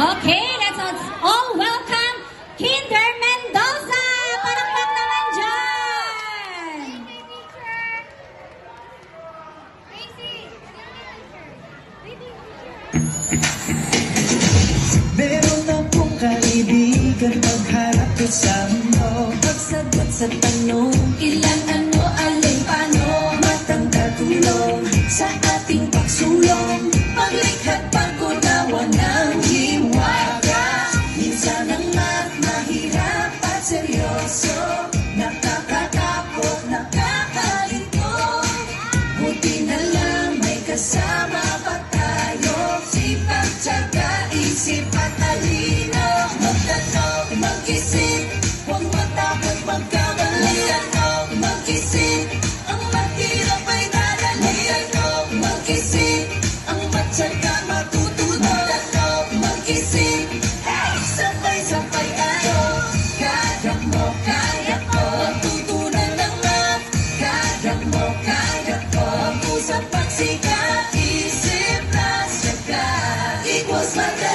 Okay, let's all welcome Kinder Mendoza! Palakpak naman dyan! Meron akong kaibigan magharap ko sa mundo. Pagsagot sa tanong, ilan, ano, alin, paano? Matanda tulong sa ating pagsulong, paglikhat, pag-unawa ng hiwaga. Minsan ang mahirap at seryoso, nakakatakot, nakakalito. Buti na lang may kasama pa tayo, sipag, tiyaga, isip at talino. Magtanong, mag-isip, huwag matakot magkamali. Magtanong, mag-isip, ang mahirap ay dadali. Magtanong, mag-isip, ang matyaga matutunan. Magtanong, mag-isip, hey, sabay-sabay ano. Kaya mo, kaya ko, tutunan ng math. Kaya mo, kaya ko, pusa pagsika, isip na syaga, equals math.